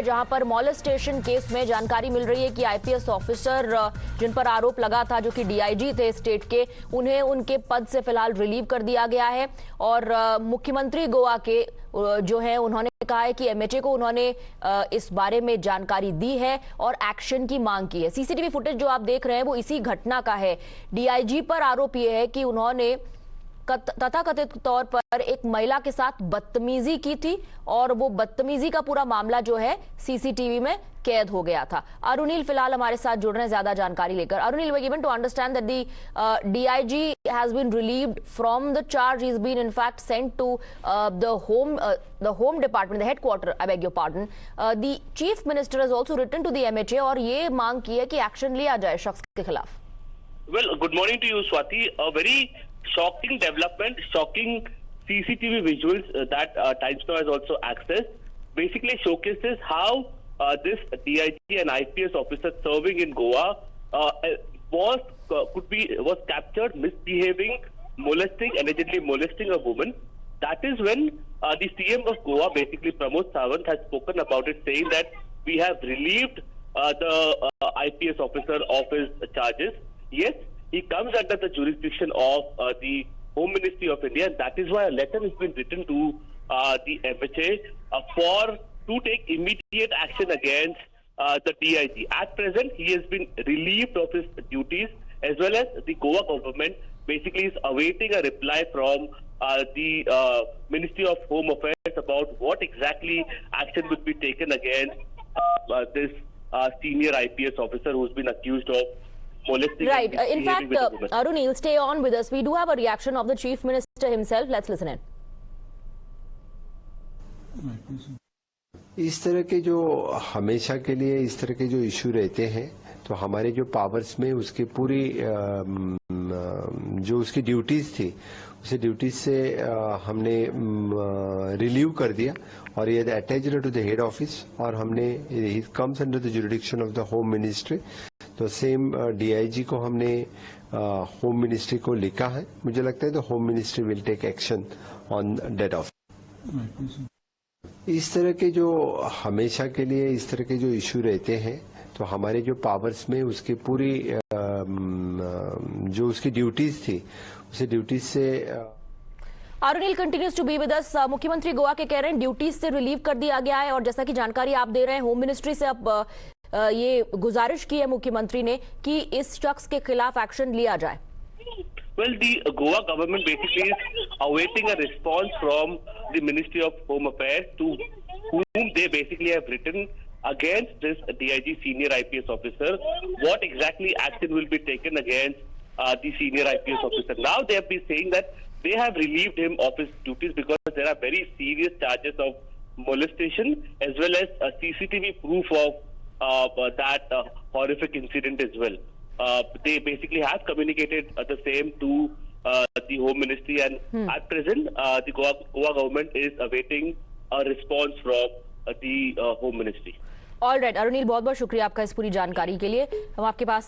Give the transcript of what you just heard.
जहां पर molestation case में जानकारी मिल रही है कि आईपीएस ऑफिसर जिन पर आरोप लगा था, जो कि डीआईजी थे स्टेट के, उन्हें उनके पद से फिलहाल रिलीव कर दिया गया है। और मुख्यमंत्री गोवा के जो है, उन्होंने कहा है कि एमएचए को उन्होंने इस बारे में जानकारी दी है और एक्शन की मांग की है। सीसीटीवी फुटेज जो आप देख रहे हैं वो इसी घटना का है। डीआईजी पर आरोप यह है कि उन्होंने तथाकथित तौर पर एक महिला के साथ बदतमीजी की थी और वो बदतमीजी का पूरा मामला जो है सीसीटीवी में कैद हो गया था। अरुणिल फिलहाल हमारे साथ जुड़ रहे हैं ज्यादा जानकारी लेकर। Arunil, we given to understand that the DIG has been relieved from the charge, he is been in fact sent to the home department, the headquarter, I beg your pardon. The chief minister has also written to the MHA और ये मांग की है कि action लिया जाए शख्स के खिलाफ। Well, good morning to you, Swati. A very shocking development, shocking CCTV visuals that Times Now has also accessed, basically showcases how this DIG and IPS officer serving in Goa was captured misbehaving, allegedly molesting a woman. That is when the CM of Goa, basically Pramod Sawant, has spoken about it, saying that we have relieved the IPS officer of his charges. Yes, he comes under the jurisdiction of the Home Ministry of India, and that is why a letter has been written to the MHA to take immediate action against the DIG. At present, he has been relieved of his duties, as well as the Goa government basically is awaiting a reply from the Ministry of Home Affairs about what exactly action would be taken against this senior IPS officer who's been accused of molesting. Right. In fact, Arunil, stay on with us. We do have a reaction of the Chief Minister himself. Let's listen in. इस तरह के जो हमेशा के लिए इस तरह के जो इशू रहते हैं, तो हमारे जो पावर्स में उसकी पूरी जो उसकी ड्यूटीज थी, उसे ड्यूटीज से हमने रिलीव कर दिया और ये attached to the head office, और हमने he comes under the jurisdiction of the home ministry. तो सेम डीआईजी को हमने होम मिनिस्ट्री को लिखा है। मुझे लगता है तो home ministry will take action on date of. इस तरह के जो हमेशा के लिए इस तरह के जो इशू रहते हैं, तो हमारे जो पावर्स में उसकी पूरी जो उसकी ड्यूटीज थी, उसे ड्यूटीज से Arunil continues to be with us. मुख्यमंत्री गोवा के कह रहे हैं ड्यूटीज से रिलीव कर दिया गया है, और जैसा कि जानकारी आप दे रहे हैं, होम मिनिस्ट्री से अब ये गुजारिश की है मुख्यमंत्री ने कि इस शख्स के खिलाफ एक्शन लिया जाए। Well, the Goa government basically is awaiting a response from the Ministry of Home Affairs, to whom they basically have written against this DIG senior IPS officer. What exactly action will be taken against the senior IPS officer? Now they have been saying that they have relieved him of his duties because there are very serious charges of molestation, as well as CCTV proof of that horrific incident as well. They basically have communicated the same to the Home Ministry, and at present the Goa government is awaiting a response from the Home Ministry. All right Arunil, बहुत बहुत शुक्रिया आपका इस पूरी जानकारी के लिए। हम आपके पास